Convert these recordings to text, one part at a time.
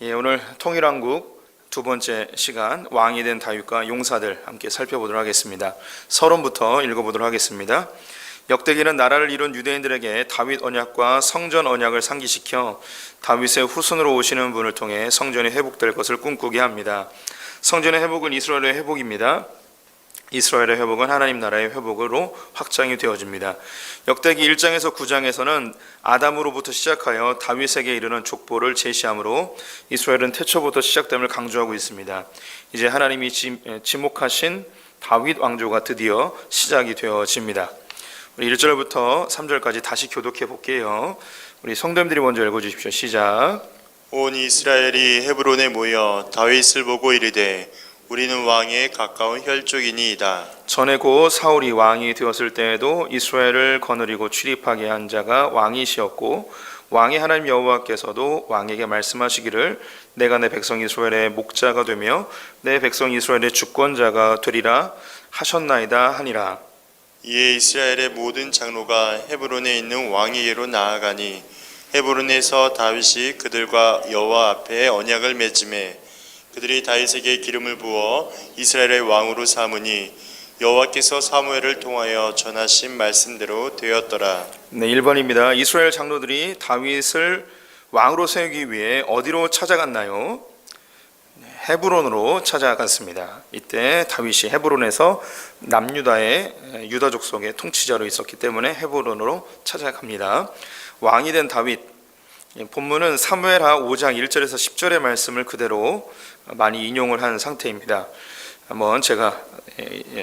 오늘 통일왕국 두 번째 시간 왕이 된 다윗과 용사들 함께 살펴보도록 하겠습니다. 서론부터 읽어보도록 하겠습니다. 역대기는 나라를 이룬 유대인들에게 다윗 언약과 성전 언약을 상기시켜 다윗의 후손으로 오시는 분을 통해 성전이 회복될 것을 꿈꾸게 합니다. 성전의 회복은 이스라엘의 회복입니다. 이스라엘의 회복은 하나님 나라의 회복으로 확장이 되어집니다. 역대기 1장에서 9장에서는 아담으로부터 시작하여 다윗에게 이르는 족보를 제시하므로 이스라엘은 태초부터 시작됨을 강조하고 있습니다. 이제 하나님이 지목하신 다윗 왕조가 드디어 시작이 되어집니다. 우리 1절부터 3절까지 다시 교독해 볼게요. 우리 성도님들이 먼저 읽어주십시오. 시작. 온 이스라엘이 헤브론에 모여 다윗을 보고 이르되 우리는 왕에 가까운 혈족이니이다. 전에 곧 사울이 왕이 되었을 때에도 이스라엘을 거느리고 출입하게 한 자가 왕이시었고 왕의 하나님 여호와께서도 왕에게 말씀하시기를 내가 내 백성 이스라엘의 목자가 되며 내 백성 이스라엘의 주권자가 되리라 하셨나이다 하니라. 이에 이스라엘의 모든 장로가 헤브론에 있는 왕에게로 나아가니 헤브론에서 다윗이 그들과 여호와 앞에 언약을 맺음에 그들이 다윗에게 기름을 부어 이스라엘의 왕으로 삼으니 여호와께서 사무엘을 통하여 전하신 말씀대로 되었더라. 네, 1번입니다. 이스라엘 장로들이 다윗을 왕으로 세우기 위해 어디로 찾아갔나요? 헤브론으로 찾아갔습니다. 이때 다윗이 헤브론에서 남유다의 유다 족속의 통치자로 있었기 때문에 헤브론으로 찾아갑니다. 왕이 된 다윗, 본문은 사무엘하 5장 1절에서 10절의 말씀을 그대로 많이 인용을 한 상태입니다. 한번 제가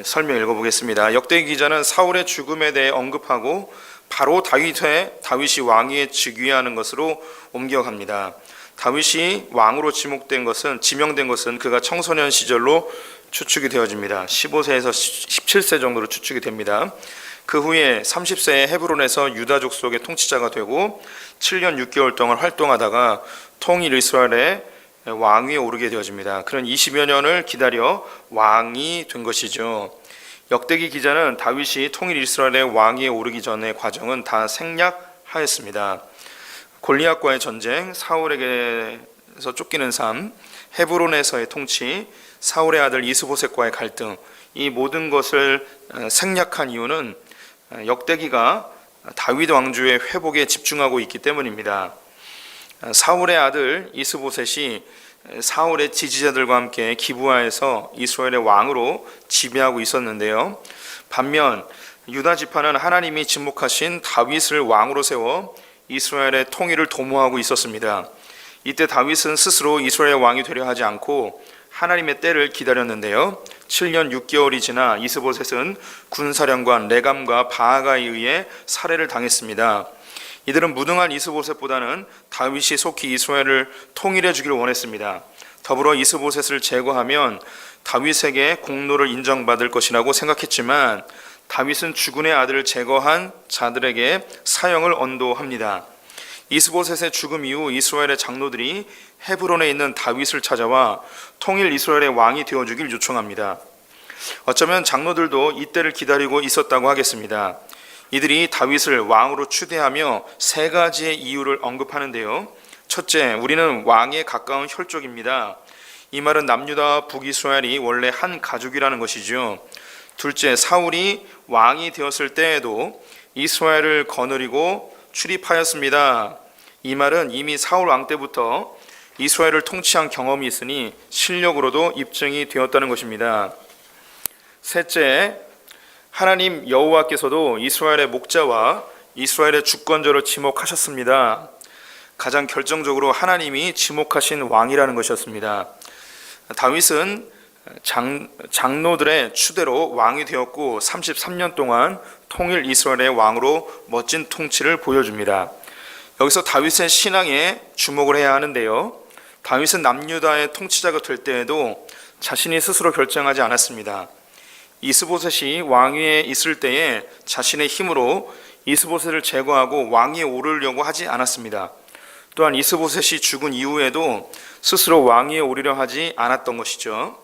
설명 읽어보겠습니다. 역대기 기자는 사울의 죽음에 대해 언급하고 바로 다윗이 왕위에 즉위하는 것으로 옮겨갑니다. 다윗이 왕으로 지명된 것은 그가 청소년 시절로 추측이 되어집니다. 15세에서 17세 정도로 추측이 됩니다. 그 후에 30세에 헤브론에서 유다 족속의 통치자가 되고 7년 6개월 동안 활동하다가 통일 이스라엘의 왕위에 오르게 되어집니다. 그런 20여 년을 기다려 왕이 된 것이죠. 역대기 기자는 다윗이 통일 이스라엘의 왕위에 오르기 전의 과정은 다 생략하였습니다. 골리앗과의 전쟁, 사울에게서 쫓기는 삶, 헤브론에서의 통치, 사울의 아들 이스보셋과의 갈등, 이 모든 것을 생략한 이유는 역대기가 다윗 왕조의 회복에 집중하고 있기 때문입니다. 사울의 아들 이스보셋이 사울의 지지자들과 함께 기브아에서 이스라엘의 왕으로 지배하고 있었는데요. 반면 유다 지파는 하나님이 지목하신 다윗을 왕으로 세워 이스라엘의 통일을 도모하고 있었습니다. 이때 다윗은 스스로 이스라엘의 왕이 되려 하지 않고 하나님의 때를 기다렸는데요. 7년 6개월이 지나 이스보셋은 군사령관 레감과 바아가에 의해 살해를 당했습니다. 이들은 무능한 이스보셋보다는 다윗이 속히 이스라엘을 통일해 주기를 원했습니다. 더불어 이스보셋을 제거하면 다윗에게 공로를 인정받을 것이라고 생각했지만 다윗은 주군의 아들을 제거한 자들에게 사형을 언도합니다. 이스보셋의 죽음 이후 이스라엘의 장로들이 헤브론에 있는 다윗을 찾아와 통일 이스라엘의 왕이 되어주길 요청합니다. 어쩌면 장로들도 이때를 기다리고 있었다고 하겠습니다. 이들이 다윗을 왕으로 추대하며 세 가지의 이유를 언급하는데요. 첫째, 우리는 왕에 가까운 혈족입니다. 이 말은 남유다와 북이스라엘이 원래 한 가족이라는 것이죠. 둘째, 사울이 왕이 되었을 때에도 이스라엘을 거느리고 출입하였습니다. 이 말은 이미 사울 왕 때부터 이스라엘을 통치한 경험이 있으니 실력으로도 입증이 되었다는 것입니다. 셋째, 하나님 여호와께서도 이스라엘의 목자와 이스라엘의 주권자로 지목하셨습니다. 가장 결정적으로 하나님이 지목하신 왕이라는 것이었습니다. 다윗은 장로들의 추대로 왕이 되었고 33년 동안 통일 이스라엘의 왕으로 멋진 통치를 보여줍니다. 여기서 다윗의 신앙에 주목을 해야 하는데요. 다윗은 남유다의 통치자가 될 때에도 자신이 스스로 결정하지 않았습니다. 이스보셋이 왕위에 있을 때에 자신의 힘으로 이스보셋을 제거하고 왕위에 오르려고 하지 않았습니다. 또한 이스보셋이 죽은 이후에도 스스로 왕위에 오르려 하지 않았던 것이죠.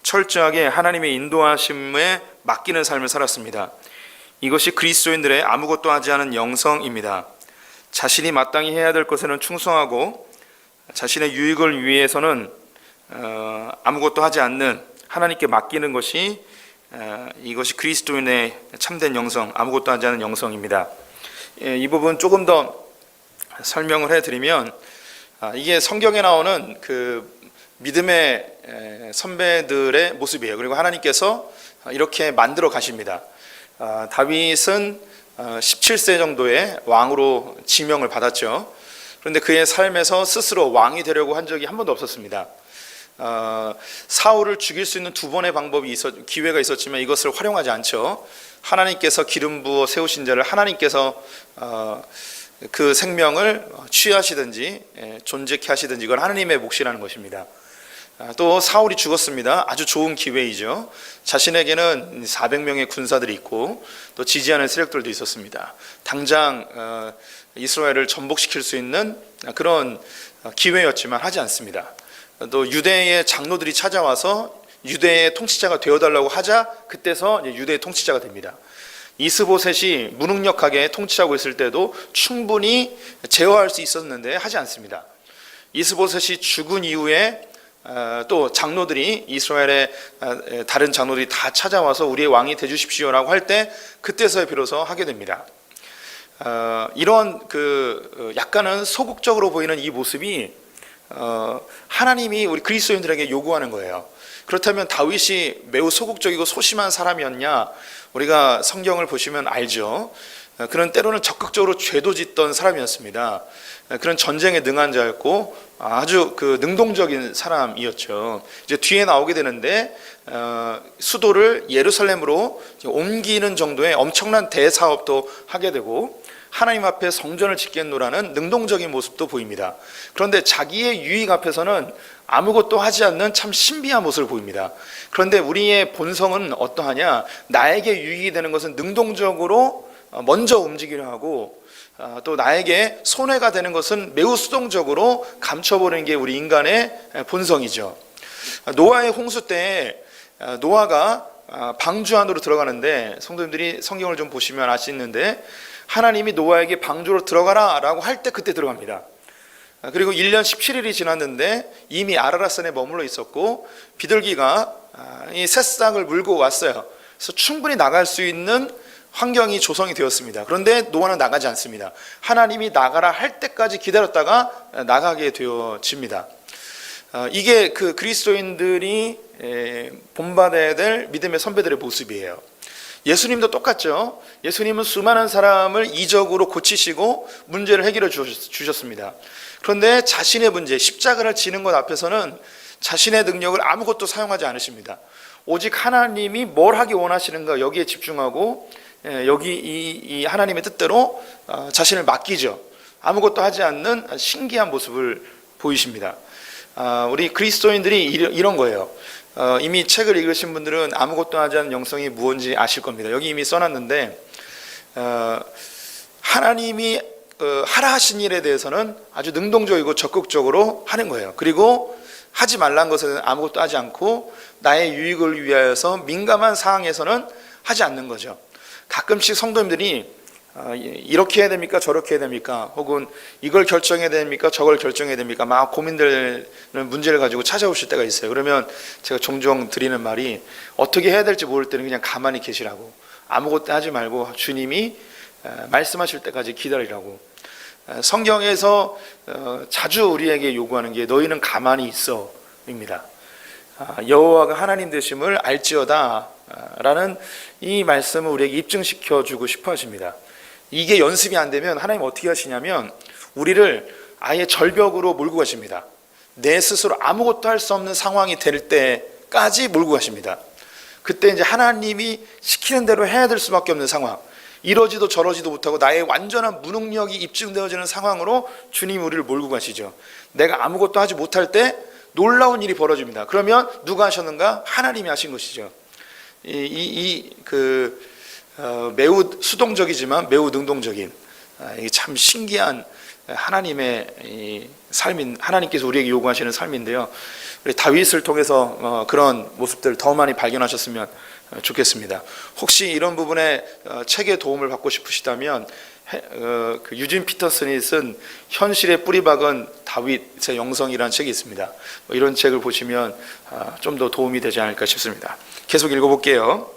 철저하게 하나님의 인도하심에 맡기는 삶을 살았습니다. 이것이 그리스도인들의 아무것도 하지 않은 영성입니다. 자신이 마땅히 해야 될 것에는 충성하고 자신의 유익을 위해서는 아무것도 하지 않는, 하나님께 맡기는 것이 이것이 그리스도인의 참된 영성, 아무것도 하지 않는 영성입니다. 이 부분 조금 더 설명을 해드리면, 이게 성경에 나오는 그 믿음의 선배들의 모습이에요. 그리고 하나님께서 이렇게 만들어 가십니다. 다윗은 17세 정도의 왕으로 지명을 받았죠. 그런데 그의 삶에서 스스로 왕이 되려고 한 적이 한 번도 없었습니다. 사울을 죽일 수 있는 두 번의 기회가 있었지만 이것을 활용하지 않죠. 하나님께서 기름 부어 세우신 자를 하나님께서 그 생명을 취하시든지 존재케 하시든지 이건 하나님의 몫이라는 것입니다. 또 사울이 죽었습니다. 아주 좋은 기회이죠. 자신에게는 400명의 군사들이 있고 또 지지하는 세력들도 있었습니다. 당장 이스라엘을 전복시킬 수 있는 그런 기회였지만 하지 않습니다. 또 유대의 장로들이 찾아와서 유대의 통치자가 되어달라고 하자 그때서 유대의 통치자가 됩니다. 이스보셋이 무능력하게 통치하고 있을 때도 충분히 제어할 수 있었는데 하지 않습니다. 이스보셋이 죽은 이후에 또 장로들이 이스라엘의 다른 장로들이 다 찾아와서 우리의 왕이 되주십시오라고 할 때 그때서야 비로소 하게 됩니다. 이런 약간은 소극적으로 보이는 이 모습이 하나님이 우리 그리스도인들에게 요구하는 거예요. 그렇다면 다윗이 매우 소극적이고 소심한 사람이었냐? 우리가 성경을 보시면 알죠. 그는 때로는 적극적으로 죄도 짓던 사람이었습니다. 그런 전쟁에 능한 자였고 아주 능동적인 사람이었죠. 이제 뒤에 나오게 되는데 수도를 예루살렘으로 옮기는 정도의 엄청난 대사업도 하게 되고 하나님 앞에 성전을 짓겠노라는 능동적인 모습도 보입니다. 그런데 자기의 유익 앞에서는 아무것도 하지 않는 참 신비한 모습을 보입니다. 그런데 우리의 본성은 어떠하냐? 나에게 유익이 되는 것은 능동적으로 먼저 움직이려 하고 또 나에게 손해가 되는 것은 매우 수동적으로 감춰버리는 게 우리 인간의 본성이죠. 노아의 홍수 때 노아가 방주 안으로 들어가는데 성도님들이 성경을 좀 보시면 아시는데 하나님이 노아에게 방주로 들어가라 라고 할 때 그때 들어갑니다. 그리고 1년 17일이 지났는데 이미 아라랏산에 머물러 있었고 비둘기가 이 새싹을 물고 왔어요. 그래서 충분히 나갈 수 있는 환경이 조성이 되었습니다. 그런데 노아는 나가지 않습니다. 하나님이 나가라 할 때까지 기다렸다가 나가게 되어집니다. 이게 그리스도인들이 본받아야 될 믿음의 선배들의 모습이에요. 예수님도 똑같죠. 예수님은 수많은 사람을 이적으로 고치시고 문제를 해결해 주셨습니다. 그런데 자신의 문제, 십자가를 지는 것 앞에서는 자신의 능력을 아무것도 사용하지 않으십니다. 오직 하나님이 뭘 하기 원하시는가 여기에 집중하고 여기 이 하나님의 뜻대로 자신을 맡기죠. 아무것도 하지 않는 신기한 모습을 보이십니다. 우리 그리스도인들이 이런 거예요. 이미 책을 읽으신 분들은 아무것도 하지 않는 영성이 무엇인지 아실 겁니다. 여기 이미 써놨는데 하나님이 하라 하신 일에 대해서는 아주 능동적이고 적극적으로 하는 거예요. 그리고 하지 말란 것은 아무것도 하지 않고 나의 유익을 위하여서 민감한 상황에서는 하지 않는 거죠. 가끔씩 성도님들이 이렇게 해야 됩니까? 저렇게 해야 됩니까? 혹은 이걸 결정해야 됩니까? 저걸 결정해야 됩니까? 막 고민되는 문제를 가지고 찾아오실 때가 있어요. 그러면 제가 종종 드리는 말이 어떻게 해야 될지 모를 때는 그냥 가만히 계시라고, 아무것도 하지 말고 주님이 말씀하실 때까지 기다리라고. 성경에서 자주 우리에게 요구하는 게 너희는 가만히 있어 입니다. 여호와가 하나님 되심을 알지어다 라는 이 말씀을 우리에게 입증시켜 주고 싶어 하십니다. 이게 연습이 안 되면 하나님 어떻게 하시냐면 우리를 아예 절벽으로 몰고 가십니다. 내 스스로 아무것도 할 수 없는 상황이 될 때까지 몰고 가십니다. 그때 이제 하나님이 시키는 대로 해야 될 수밖에 없는 상황, 이러지도 저러지도 못하고 나의 완전한 무능력이 입증되어지는 상황으로 주님이 우리를 몰고 가시죠. 내가 아무것도 하지 못할 때 놀라운 일이 벌어집니다. 그러면 누가 하셨는가? 하나님이 하신 것이죠. 매우 수동적이지만 매우 능동적인 참 신기한 하나님의 삶인, 하나님께서 우리에게 요구하시는 삶인데요. 우리 다윗을 통해서 그런 모습들을 더 많이 발견하셨으면 좋겠습니다. 혹시 이런 부분에 책의 도움을 받고 싶으시다면 그 유진 피터슨이 쓴 현실의 뿌리박은 다윗의 영성이라는 책이 있습니다. 이런 책을 보시면 좀 더 도움이 되지 않을까 싶습니다. 계속 읽어볼게요.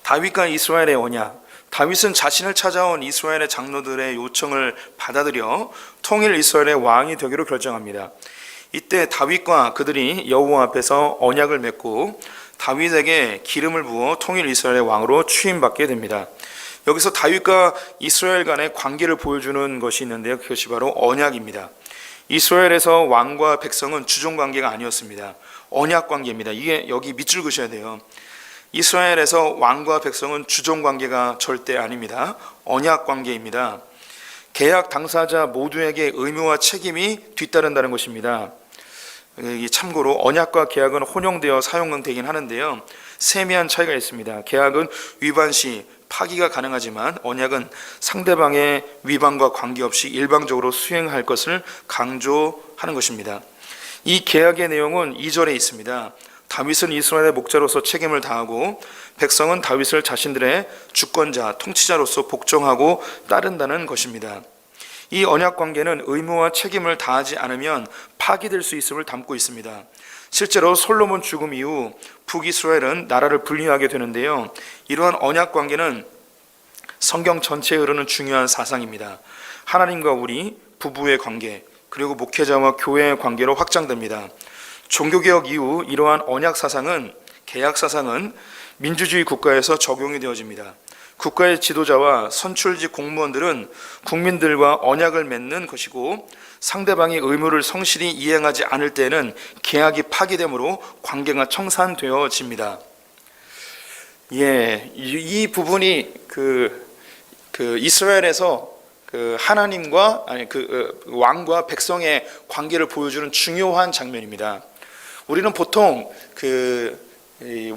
다윗과 이스라엘의 언약. 다윗은 자신을 찾아온 이스라엘의 장로들의 요청을 받아들여 통일 이스라엘의 왕이 되기로 결정합니다. 이때 다윗과 그들이 여호와 앞에서 언약을 맺고 다윗에게 기름을 부어 통일 이스라엘의 왕으로 취임받게 됩니다. 여기서 다윗과 이스라엘 간의 관계를 보여주는 것이 있는데요. 그것이 바로 언약입니다. 이스라엘에서 왕과 백성은 주종 관계가 아니었습니다. 언약 관계입니다. 이게 여기 밑줄 그으셔야 돼요. 이스라엘에서 왕과 백성은 주종 관계가 절대 아닙니다. 언약 관계입니다. 계약 당사자 모두에게 의무와 책임이 뒤따른다는 것입니다. 참고로 언약과 계약은 혼용되어 사용되긴 하는데요. 세미한 차이가 있습니다. 계약은 위반 시 파기가 가능하지만 언약은 상대방의 위반과 관계없이 일방적으로 수행할 것을 강조하는 것입니다. 이 계약의 내용은 2절에 있습니다. 다윗은 이스라엘의 목자로서 책임을 다하고 백성은 다윗을 자신들의 주권자, 통치자로서 복종하고 따른다는 것입니다. 이 언약 관계는 의무와 책임을 다하지 않으면 파기될 수 있음을 담고 있습니다. 실제로 솔로몬 죽음 이후 북이스라엘은 나라를 분리하게 되는데요. 이러한 언약 관계는 성경 전체에 흐르는 중요한 사상입니다. 하나님과 우리, 부부의 관계, 그리고 목회자와 교회의 관계로 확장됩니다. 종교개혁 이후 이러한 언약 사상은, 계약 사상은 민주주의 국가에서 적용이 되어집니다. 국가의 지도자와 선출직 공무원들은 국민들과 언약을 맺는 것이고 상대방이 의무를 성실히 이행하지 않을 때는 계약이 파기되므로 관계가 청산되어집니다. 이 부분이 이스라엘에서 하나님과 왕과 백성의 관계를 보여주는 중요한 장면입니다. 우리는 보통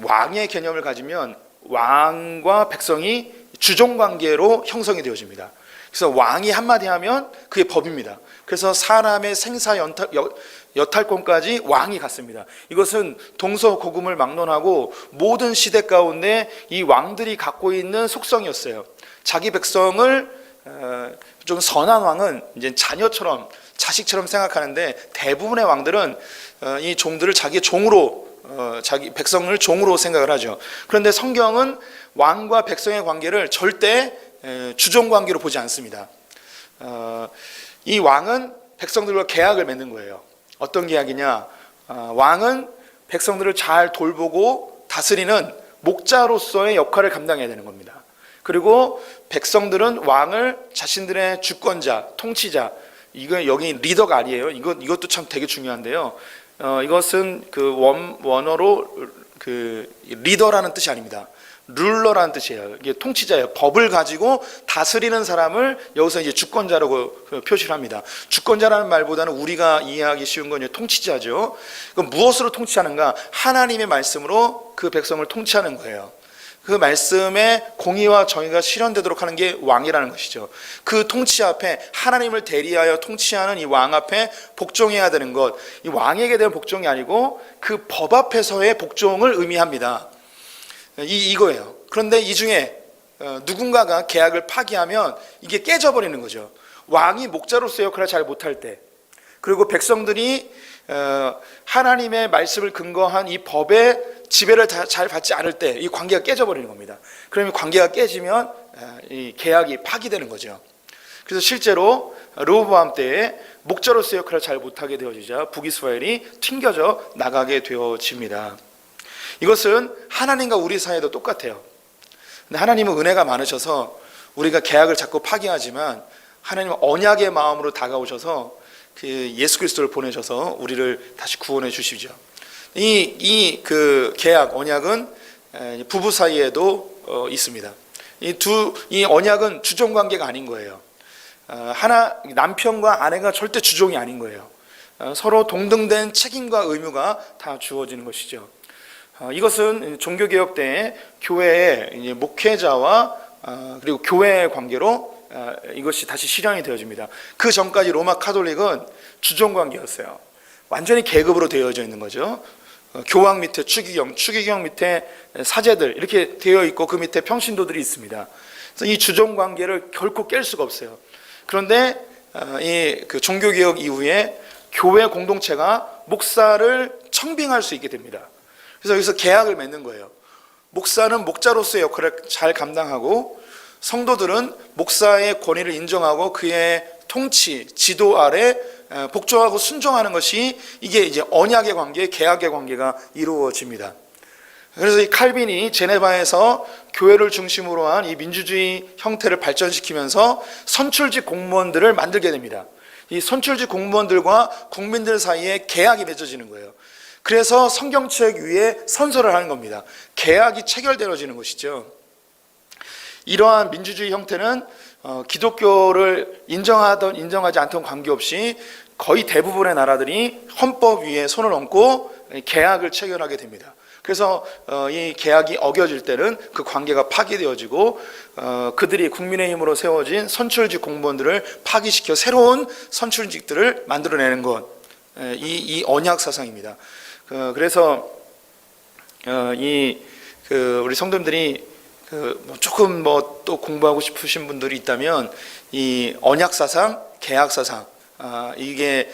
왕의 개념을 가지면 왕과 백성이 주종 관계로 형성이 되어집니다. 그래서 왕이 한마디 하면 그게 법입니다. 그래서 사람의 생사 여탈권까지 왕이 갖습니다. 이것은 동서고금을 막론하고 모든 시대 가운데 이 왕들이 갖고 있는 속성이었어요. 자기 백성을 좀 선한 왕은 이제 자녀처럼, 자식처럼 생각하는데 대부분의 왕들은 이 종들을 자기 종으로, 자기 백성을 종으로 생각을 하죠. 그런데 성경은 왕과 백성의 관계를 절대 주종 관계로 보지 않습니다. 이 왕은 백성들과 계약을 맺는 거예요. 어떤 계약이냐? 왕은 백성들을 잘 돌보고 다스리는 목자로서의 역할을 감당해야 되는 겁니다. 그리고 백성들은 왕을 자신들의 주권자, 통치자, 이거 여기 리더가 아니에요. 이것도 참 되게 중요한데요. 이것은 원어로 리더라는 뜻이 아닙니다. 룰러라는 뜻이에요. 이게 통치자예요. 법을 가지고 다스리는 사람을 여기서 이제 주권자라고 표시를 합니다. 주권자라는 말보다는 우리가 이해하기 쉬운 건 통치자죠. 그럼 무엇으로 통치하는가? 하나님의 말씀으로 그 백성을 통치하는 거예요. 그 말씀의 공의와 정의가 실현되도록 하는 게 왕이라는 것이죠. 그 통치 앞에 하나님을 대리하여 통치하는 이 왕 앞에 복종해야 되는 것, 이 왕에게 대한 복종이 아니고 그 법 앞에서의 복종을 의미합니다. 이거예요. 그런데 이 중에 누군가가 계약을 파기하면 이게 깨져버리는 거죠. 왕이 목자로서의 역할을 잘 못할 때, 그리고 백성들이 하나님의 말씀을 근거한 이 법의 지배를 잘 받지 않을 때 이 관계가 깨져버리는 겁니다. 그러면 관계가 깨지면 이 계약이 파기되는 거죠. 그래서 실제로 르호보암 때에 목자로서의 역할을 잘 못하게 되어지자 북이스라엘이 튕겨져 나가게 되어집니다. 이것은 하나님과 우리 사이도 똑같아요. 근데 하나님은 은혜가 많으셔서 우리가 계약을 자꾸 파기하지만 하나님은 언약의 마음으로 다가오셔서 그 예수 그리스도를 보내셔서 우리를 다시 구원해 주시죠. 이 계약, 언약은 부부 사이에도 있습니다. 이 언약은 주종 관계가 아닌 거예요. 남편과 아내가 절대 주종이 아닌 거예요. 서로 동등된 책임과 의무가 다 주어지는 것이죠. 이것은 종교개혁 때 교회의 목회자와 그리고 교회의 관계로 이것이 다시 실현이 되어집니다. 그 전까지 로마 카톨릭은 주종 관계였어요. 완전히 계급으로 되어져 있는 거죠. 교황 밑에 추기경 밑에 사제들 이렇게 되어 있고 그 밑에 평신도들이 있습니다. 그래서 이 주종 관계를 결코 깰 수가 없어요. 그런데 이 그 종교 개혁 이후에 교회 공동체가 목사를 청빙할 수 있게 됩니다. 그래서 여기서 계약을 맺는 거예요. 목사는 목자로서의 역할을 잘 감당하고 성도들은 목사의 권위를 인정하고 그의 통치, 지도 아래 복종하고 순종하는 것이 이게 이제 언약의 관계, 계약의 관계가 이루어집니다. 그래서 이 칼빈이 제네바에서 교회를 중심으로 한 이 민주주의 형태를 발전시키면서 선출직 공무원들을 만들게 됩니다. 이 선출직 공무원들과 국민들 사이에 계약이 맺어지는 거예요. 그래서 성경책 위에 선서를 하는 겁니다. 계약이 체결되어지는 것이죠. 이러한 민주주의 형태는 기독교를 인정하든 인정하지 않든 관계없이 거의 대부분의 나라들이 헌법 위에 손을 얹고 계약을 체결하게 됩니다. 그래서 이 계약이 어겨질 때는 그 관계가 파기되어지고 그들이 국민의힘으로 세워진 선출직 공무원들을 파기시켜 새로운 선출직들을 만들어내는 것, 이 언약 사상입니다. 그래서 우리 성도님들이 조금 또 공부하고 싶으신 분들이 있다면 이 언약 사상, 계약 사상, 이게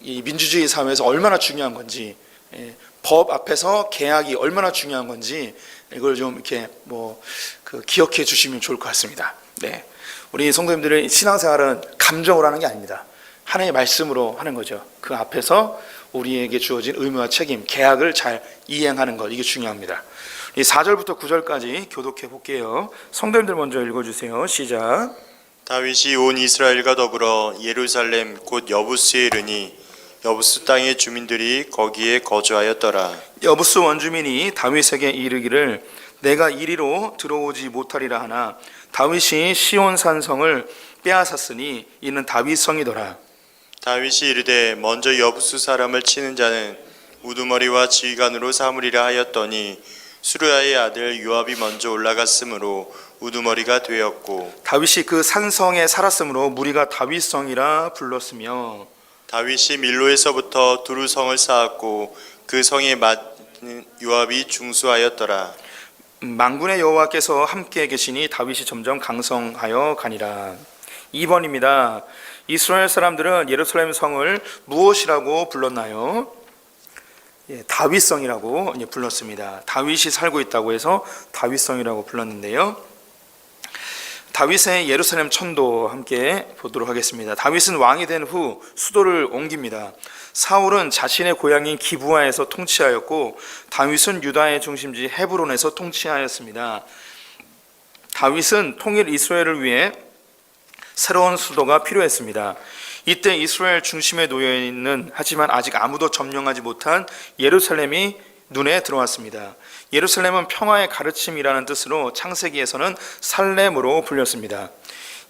이 민주주의 사회에서 얼마나 중요한 건지, 법 앞에서 계약이 얼마나 중요한 건지 이걸 좀 이렇게 기억해 주시면 좋을 것 같습니다. 네, 우리 성도님들의 신앙생활은 감정으로 하는 게 아닙니다. 하나님의 말씀으로 하는 거죠. 그 앞에서 우리에게 주어진 의무와 책임, 계약을 잘 이행하는 것, 이게 중요합니다. 이 4절부터 9절까지 교독해 볼게요. 성도님들 먼저 읽어주세요. 시작. 다윗이 온 이스라엘과 더불어 예루살렘 곧 여부스에 이르니 여부스 땅의 주민들이 거기에 거주하였더라. 여부스 원주민이 다윗에게 이르기를 내가 이리로 들어오지 못하리라 하나 다윗이 시온 산성을 빼앗았으니 이는 다윗 성이더라. 다윗이 이르되 먼저 여부스 사람을 치는 자는 우두머리와 지휘관으로 삼으리라 하였더니 수르야의 아들 요압이 먼저 올라갔으므로 우두머리가 되었고 다윗이 그 산성에 살았으므로 무리가 다윗성이라 불렀으며 다윗이 밀로에서부터 두루 성을 쌓았고 그 성에 맞는 요압이 중수하였더라. 만군의 여호와께서 함께 계시니 다윗이 점점 강성하여 가니라. 2번입니다. 이스라엘 사람들은 예루살렘 성을 무엇이라고 불렀나요? 다윗성이라고 불렀습니다. 다윗이 살고 있다고 해서 다윗성이라고 불렀는데요. 다윗의 예루살렘 천도 함께 보도록 하겠습니다. 다윗은 왕이 된 후 수도를 옮깁니다. 사울은 자신의 고향인 기브아에서 통치하였고 다윗은 유다의 중심지 헤브론에서 통치하였습니다. 다윗은 통일 이스라엘을 위해 새로운 수도가 필요했습니다. 이때 이스라엘 중심에 놓여있는 하지만 아직 아무도 점령하지 못한 예루살렘이 눈에 들어왔습니다. 예루살렘은 평화의 가르침이라는 뜻으로 창세기에서는 살렘으로 불렸습니다.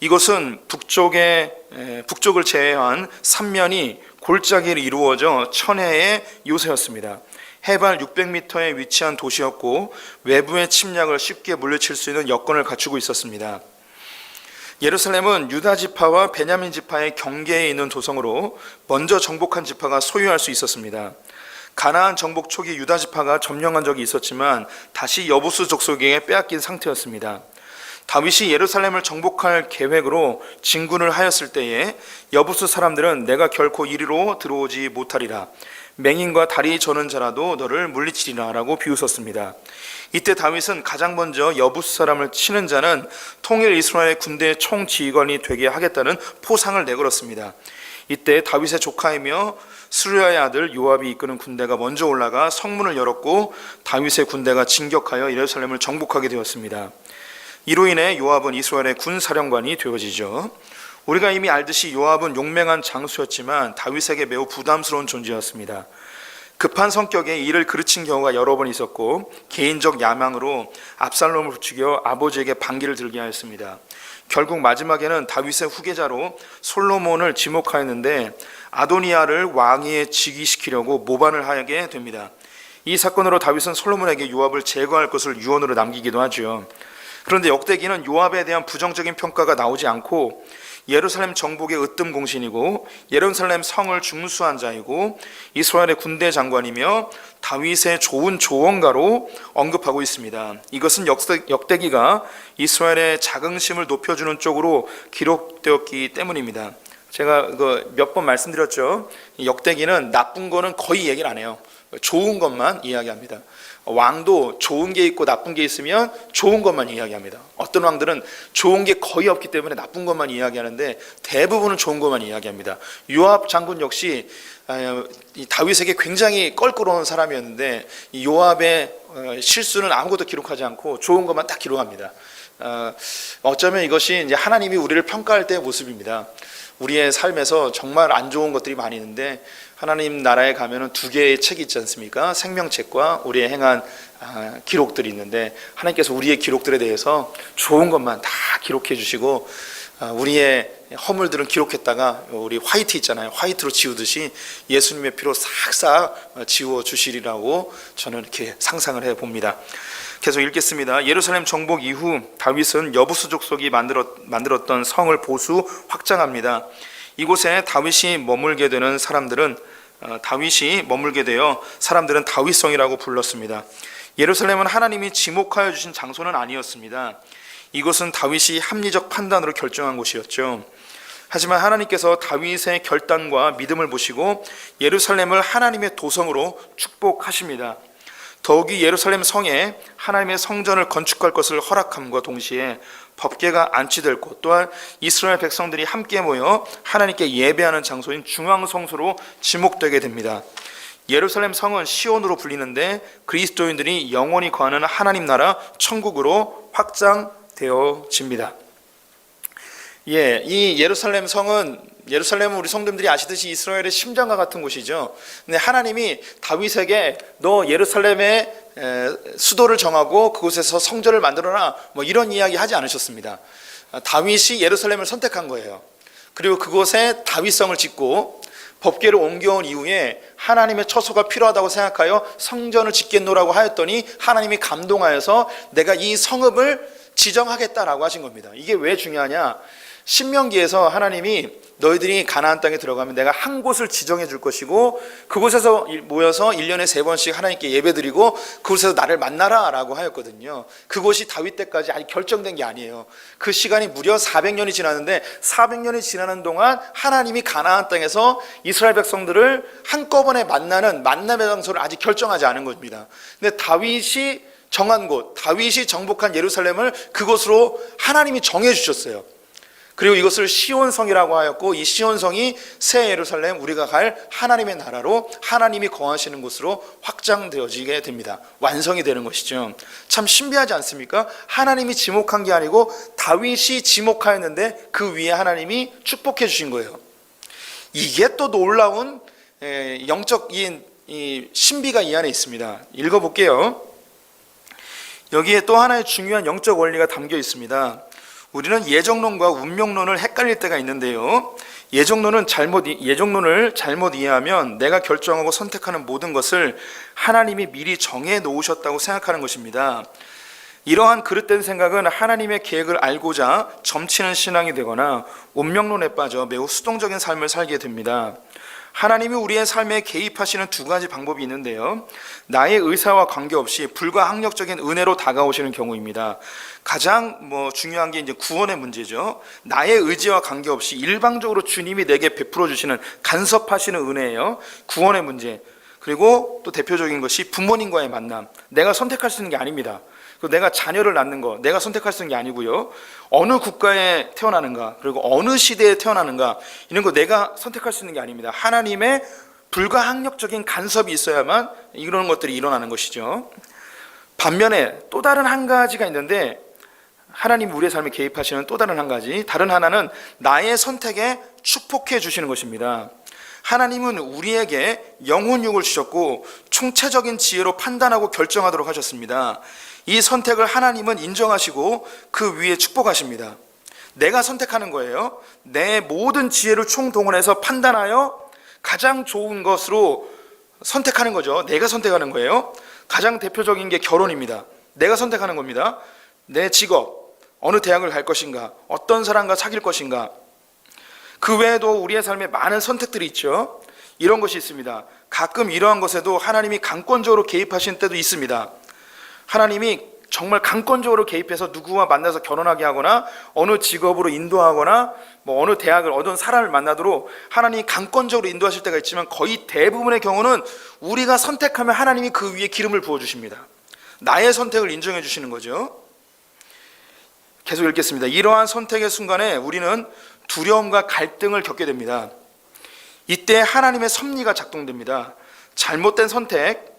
이곳은 북쪽을 제외한 3면이 골짜기로 이루어져 천혜의 요새였습니다. 해발 600m에 위치한 도시였고 외부의 침략을 쉽게 물리칠 수 있는 여건을 갖추고 있었습니다. 예루살렘은 유다 지파와 베냐민 지파의 경계에 있는 도성으로 먼저 정복한 지파가 소유할 수 있었습니다. 가나안 정복 초기 유다 지파가 점령한 적이 있었지만 다시 여부스 족속에게 빼앗긴 상태였습니다. 다윗이 예루살렘을 정복할 계획으로 진군을 하였을 때에 여부스 사람들은 내가 결코 이리로 들어오지 못하리라. 맹인과 다리 저는 자라도 너를 물리치리라 라고 비웃었습니다. 이때 다윗은 가장 먼저 여부스 사람을 치는 자는 통일 이스라엘 군대의 총지휘관이 되게 하겠다는 포상을 내걸었습니다. 이때 다윗의 조카이며 수르야의 아들 요압이 이끄는 군대가 먼저 올라가 성문을 열었고 다윗의 군대가 진격하여 예루살렘을 정복하게 되었습니다. 이로 인해 요압은 이스라엘의 군사령관이 되어지죠. 우리가 이미 알듯이 요압은 용맹한 장수였지만 다윗에게 매우 부담스러운 존재였습니다. 급한 성격에 일을 그르친 경우가 여러 번 있었고 개인적 야망으로 압살롬을 부추겨 아버지에게 반기를 들게 하였습니다. 결국 마지막에는 다윗의 후계자로 솔로몬을 지목하였는데 아도니아를 왕위에 즉위시키려고 모반을 하게 됩니다. 이 사건으로 다윗은 솔로몬에게 요압을 제거할 것을 유언으로 남기기도 하죠. 그런데 역대기는 요압에 대한 부정적인 평가가 나오지 않고 예루살렘 정복의 으뜸 공신이고 예루살렘 성을 중수한 자이고 이스라엘의 군대 장관이며 다윗의 좋은 조언가로 언급하고 있습니다. 이것은 역대기가 이스라엘의 자긍심을 높여주는 쪽으로 기록되었기 때문입니다. 제가 몇 번 말씀드렸죠. 역대기는 나쁜 거는 거의 얘기를 안 해요. 좋은 것만 이야기합니다. 왕도 좋은 게 있고 나쁜 게 있으면 좋은 것만 이야기합니다. 어떤 왕들은 좋은 게 거의 없기 때문에 나쁜 것만 이야기하는데 대부분은 좋은 것만 이야기합니다. 요압 장군 역시 이 다윗에게 굉장히 껄끄러운 사람이었는데 이 요압의 실수는 아무것도 기록하지 않고 좋은 것만 딱 기록합니다. 어쩌면 이것이 이제 하나님이 우리를 평가할 때의 모습입니다. 우리의 삶에서 정말 안 좋은 것들이 많이 있는데 하나님 나라에 가면은 두 개의 책이 있지 않습니까? 생명책과 우리의 행한 기록들이 있는데 하나님께서 우리의 기록들에 대해서 좋은 것만 다 기록해 주시고 우리의 허물들은 기록했다가 우리 화이트 있잖아요. 화이트로 지우듯이 예수님의 피로 싹싹 지워 주시리라고 저는 이렇게 상상을 해 봅니다. 계속 읽겠습니다. 예루살렘 정복 이후 다윗은 여부수 족속이 만들었던 성을 보수 확장합니다. 이곳에 다윗이 머물게 되어 사람들은 다윗성이라고 불렀습니다. 예루살렘은 하나님이 지목하여 주신 장소는 아니었습니다. 이것은 다윗이 합리적 판단으로 결정한 곳이었죠. 하지만 하나님께서 다윗의 결단과 믿음을 보시고 예루살렘을 하나님의 도성으로 축복하십니다. 더욱이 예루살렘 성에 하나님의 성전을 건축할 것을 허락함과 동시에 법궤가 안치될 곳, 또한 이스라엘 백성들이 함께 모여 하나님께 예배하는 장소인 중앙성소로 지목되게 됩니다. 예루살렘 성은 시온으로 불리는데 그리스도인들이 영원히 거하는 하나님 나라 천국으로 확장되어집니다. 이 예루살렘 성은 예루살렘은 우리 성도님들이 아시듯이 이스라엘의 심장과 같은 곳이죠. 근데 하나님이 다윗에게 너 예루살렘의 수도를 정하고 그곳에서 성전을 만들어라 뭐 이런 이야기 하지 않으셨습니다. 다윗이 예루살렘을 선택한 거예요. 그리고 그곳에 다윗성을 짓고 법궤를 옮겨온 이후에 하나님의 처소가 필요하다고 생각하여 성전을 짓겠노라고 하였더니 하나님이 감동하여서 내가 이 성읍을 지정하겠다라고 하신 겁니다. 이게 왜 중요하냐? 신명기에서 하나님이 너희들이 가나안 땅에 들어가면 내가 한 곳을 지정해 줄 것이고 그곳에서 모여서 1년에 3번씩 하나님께 예배드리고 그곳에서 나를 만나라 라고 하였거든요. 그곳이 다윗 때까지 아직 결정된 게 아니에요. 그 시간이 무려 400년이 지났는데 400년이 지나는 동안 하나님이 가나안 땅에서 이스라엘 백성들을 한꺼번에 만나는 만남의 장소를 아직 결정하지 않은 겁니다. 근데 다윗이 정한 곳, 다윗이 정복한 예루살렘을 그곳으로 하나님이 정해 주셨어요. 그리고 이것을 시온성이라고 하였고 이 시온성이 새 예루살렘, 우리가 갈 하나님의 나라로 하나님이 거하시는 곳으로 확장되어지게 됩니다. 완성이 되는 것이죠. 참 신비하지 않습니까? 하나님이 지목한 게 아니고 다윗이 지목하였는데 그 위에 하나님이 축복해 주신 거예요. 이게 또 놀라운 영적인 신비가 이 안에 있습니다. 읽어볼게요. 여기에 또 하나의 중요한 영적 원리가 담겨 있습니다. 우리는 예정론과 운명론을 헷갈릴 때가 있는데요. 예정론을 잘못 이해하면 내가 결정하고 선택하는 모든 것을 하나님이 미리 정해 놓으셨다고 생각하는 것입니다. 이러한 그릇된 생각은 하나님의 계획을 알고자 점치는 신앙이 되거나 운명론에 빠져 매우 수동적인 삶을 살게 됩니다. 하나님이 우리의 삶에 개입하시는 두 가지 방법이 있는데요. 나의 의사와 관계없이 불가항력적인 은혜로 다가오시는 경우입니다. 가장 중요한 게 이제 구원의 문제죠. 나의 의지와 관계없이 일방적으로 주님이 내게 베풀어 주시는 간섭하시는 은혜예요. 구원의 문제. 그리고 또 대표적인 것이 부모님과의 만남. 내가 선택할 수 있는 게 아닙니다. 내가 자녀를 낳는 거 내가 선택할 수 있는 게 아니고요. 어느 국가에 태어나는가 그리고 어느 시대에 태어나는가 이런 거 내가 선택할 수 있는 게 아닙니다. 하나님의 불가항력적인 간섭이 있어야만 이런 것들이 일어나는 것이죠. 반면에 또 다른 한 가지가 있는데 하나님 우리의 삶에 개입하시는 또 다른 한 가지, 다른 하나는 나의 선택에 축복해 주시는 것입니다. 하나님은 우리에게 영혼육을 주셨고 총체적인 지혜로 판단하고 결정하도록 하셨습니다. 이 선택을 하나님은 인정하시고 그 위에 축복하십니다. 내가 선택하는 거예요. 내 모든 지혜를 총동원해서 판단하여 가장 좋은 것으로 선택하는 거죠. 내가 선택하는 거예요. 가장 대표적인 게 결혼입니다. 내가 선택하는 겁니다. 내 직업, 어느 대학을 갈 것인가, 어떤 사람과 사귈 것인가, 그 외에도 우리의 삶에 많은 선택들이 있죠. 이런 것이 있습니다. 가끔 이러한 것에도 하나님이 강권적으로 개입하신 때도 있습니다. 하나님이 정말 강권적으로 개입해서 누구와 만나서 결혼하게 하거나 어느 직업으로 인도하거나 어느 대학을 어떤 사람을 만나도록 하나님이 강권적으로 인도하실 때가 있지만 거의 대부분의 경우는 우리가 선택하면 하나님이 그 위에 기름을 부어주십니다. 나의 선택을 인정해 주시는 거죠. 계속 읽겠습니다. 이러한 선택의 순간에 우리는 두려움과 갈등을 겪게 됩니다. 이때 하나님의 섭리가 작동됩니다. 잘못된 선택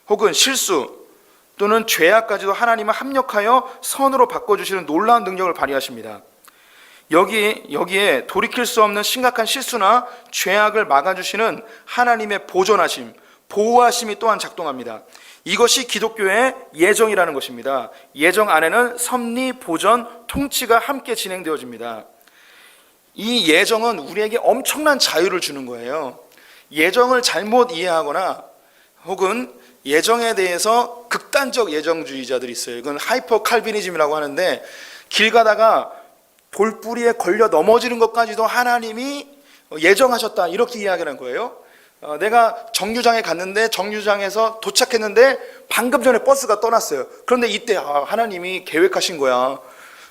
혹은 실수 또는 죄악까지도 하나님은 합력하여 선으로 바꿔주시는 놀라운 능력을 발휘하십니다. 여기에 돌이킬 수 없는 심각한 실수나 죄악을 막아주시는 하나님의 보존하심, 보호하심이 또한 작동합니다. 이것이 기독교의 예정이라는 것입니다. 예정 안에는 섭리, 보전, 통치가 함께 진행되어집니다. 이 예정은 우리에게 엄청난 자유를 주는 거예요. 예정을 잘못 이해하거나 혹은 예정에 대해서 극단적 예정주의자들이 있어요. 이건 하이퍼 칼비니즘이라고 하는데 길 가다가 돌뿌리에 걸려 넘어지는 것까지도 하나님이 예정하셨다 이렇게 이야기하는 거예요. 내가 정류장에 갔는데 정류장에서 도착했는데 방금 전에 버스가 떠났어요. 그런데 이때 하나님이 계획하신 거야.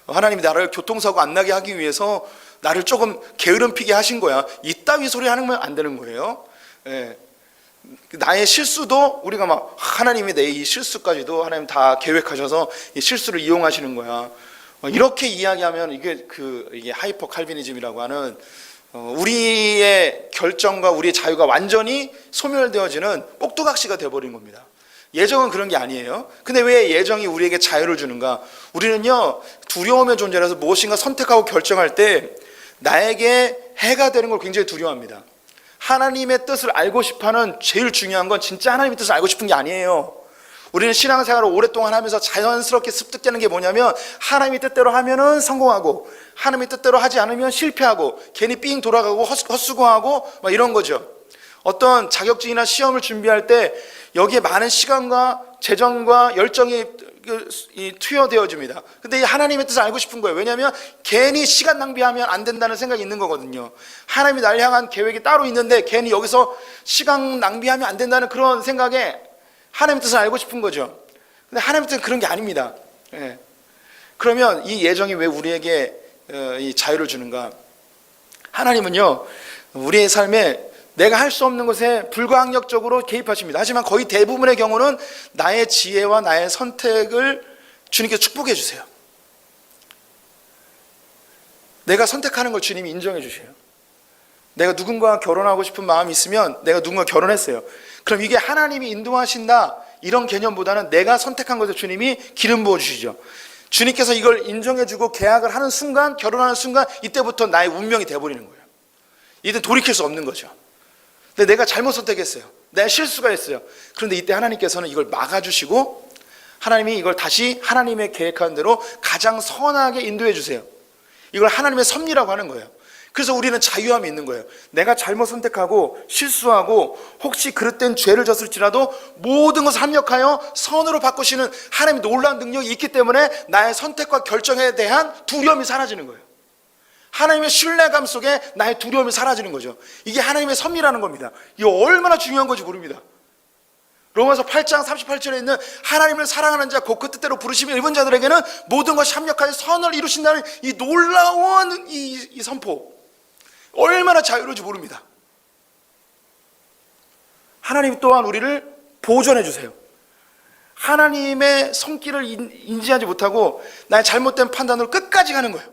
하나님이 나를 교통사고 안 나게 하기 위해서 나를 조금 게으름 피게 하신 거야. 이따위 소리 하면 안 되는 거예요. 예. 나의 실수도 우리가 막 하나님이 내 이 실수까지도 하나님 다 계획하셔서 이 실수를 이용하시는 거야. 이렇게 이야기하면 이게 하이퍼 칼비니즘이라고 하는 우리의 결정과 우리의 자유가 완전히 소멸되어지는 꼭두각시가 되어버린 겁니다. 예정은 그런 게 아니에요. 근데 왜 예정이 우리에게 자유를 주는가? 우리는요 두려움의 존재라서 무엇인가 선택하고 결정할 때 나에게 해가 되는 걸 굉장히 두려워합니다. 하나님의 뜻을 알고 싶어하는 제일 중요한 건 진짜 하나님의 뜻을 알고 싶은 게 아니에요. 우리는 신앙생활을 오랫동안 하면서 자연스럽게 습득되는 게 뭐냐면 하나님의 뜻대로 하면은 성공하고 하나님의 뜻대로 하지 않으면 실패하고 괜히 삥 돌아가고 헛수고하고 막 이런 거죠. 어떤 자격증이나 시험을 준비할 때 여기에 많은 시간과 재정과 열정이 투여되어집니다. 근데 이 하나님의 뜻을 알고 싶은 거예요. 왜냐하면 괜히 시간 낭비하면 안 된다는 생각이 있는 거거든요. 하나님이 날 향한 계획이 따로 있는데 괜히 여기서 시간 낭비하면 안 된다는 그런 생각에 하나님의 뜻을 알고 싶은 거죠. 근데 하나님의 뜻은 그런 게 아닙니다. 예. 그러면 이 예정이 왜 우리에게 이 자유를 주는가? 하나님은요 우리의 삶에 내가 할 수 없는 것에 불가항력적으로 개입하십니다. 하지만 거의 대부분의 경우는 나의 지혜와 나의 선택을 주님께 축복해 주세요. 내가 선택하는 걸 주님이 인정해 주세요. 내가 누군가와 결혼하고 싶은 마음이 있으면 내가 누군가 결혼했어요. 그럼 이게 하나님이 인도하신다 이런 개념보다는 내가 선택한 것에 주님이 기름 부어주시죠. 주님께서 이걸 인정해주고 계약을 하는 순간, 결혼하는 순간 이때부터 나의 운명이 돼버리는 거예요. 이때 돌이킬 수 없는 거죠. 근데 내가 잘못 선택했어요. 내가 실수가 있어요. 그런데 이때 하나님께서는 이걸 막아주시고 하나님이 이걸 다시 하나님의 계획한 대로 가장 선하게 인도해 주세요. 이걸 하나님의 섭리라고 하는 거예요. 그래서 우리는 자유함이 있는 거예요. 내가 잘못 선택하고 실수하고 혹시 그릇된 죄를 졌을지라도 모든 것을 합력하여 선으로 바꾸시는 하나님의 놀라운 능력이 있기 때문에 나의 선택과 결정에 대한 두려움이 사라지는 거예요. 하나님의 신뢰감 속에 나의 두려움이 사라지는 거죠. 이게 하나님의 섭리라는 겁니다. 이게 얼마나 중요한 건지 모릅니다. 로마서 8장 38절에 있는 하나님을 사랑하는 자 곧 그 뜻대로 부르심을 입은 자들에게는 모든 것이 합력하여 선을 이루신다는 이 놀라운 이 선포, 얼마나 자유로운지 모릅니다. 하나님 또한 우리를 보존해 주세요. 하나님의 손길을 인지하지 못하고 나의 잘못된 판단으로 끝까지 가는 거예요.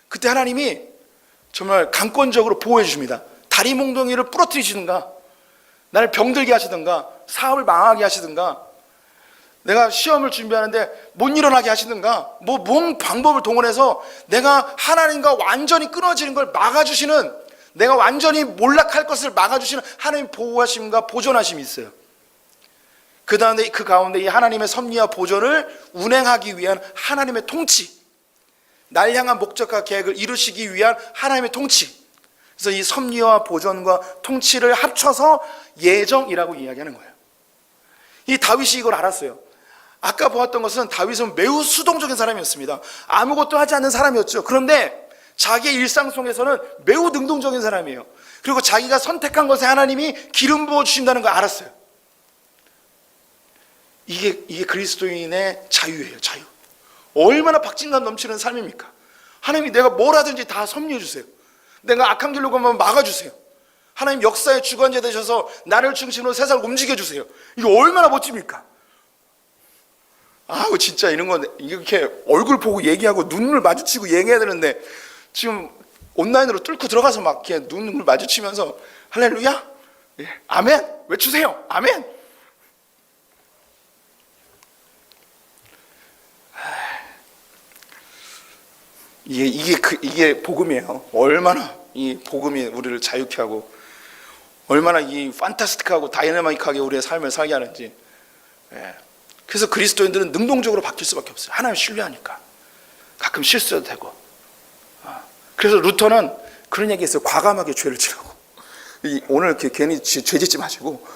그때 하나님이 정말 강권적으로 보호해 주십니다. 다리 몽둥이를 부러뜨리시든가 나를 병들게 하시든가 사업을 망하게 하시든가 내가 시험을 준비하는데 못 일어나게 하시든가 뭔 방법을 동원해서 내가 하나님과 완전히 끊어지는 걸 막아주시는, 내가 완전히 몰락할 것을 막아주시는 하나님 보호하심과 보존하심이 있어요. 그 가운데 이 하나님의 섭리와 보존을 운행하기 위한 하나님의 통치, 날 향한 목적과 계획을 이루시기 위한 하나님의 통치, 그래서 이 섭리와 보존과 통치를 합쳐서 예정이라고 이야기하는 거예요. 이 다윗이 이걸 알았어요. 아까 보았던 것은 다윗은 매우 수동적인 사람이었습니다. 아무것도 하지 않는 사람이었죠. 그런데 자기의 일상 속에서는 매우 능동적인 사람이에요. 그리고 자기가 선택한 것에 하나님이 기름 부어 주신다는 걸 알았어요. 이게 그리스도인의 자유예요. 자유. 얼마나 박진감 넘치는 삶입니까? 하나님이 내가 뭘 하든지 다 섭리해 주세요. 내가 악한 길로 가면 막아주세요. 하나님 역사의 주관자 되셔서 나를 중심으로 세상을 움직여 주세요. 이거 얼마나 멋집니까? 아우 진짜 이런 건 이렇게 얼굴 보고 얘기하고 눈을 마주치고 얘기해야 되는데 지금 온라인으로 뚫고 들어가서 막 이렇게 눈을 마주치면서 할렐루야, 예, 아멘 외치세요. 아멘. 이게 복음이에요. 얼마나 이 복음이 우리를 자유케 하고 얼마나 이 판타스틱하고 다이나믹하게 우리의 삶을 살게 하는지. 예. 그래서 그리스도인들은 능동적으로 바뀔 수밖에 없어요. 하나님을 신뢰하니까. 가끔 실수해도 되고. 그래서 루터는 그런 얘기했어요. 과감하게 죄를 지라고. 오늘 이렇게 괜히 죄 짓지 마시고,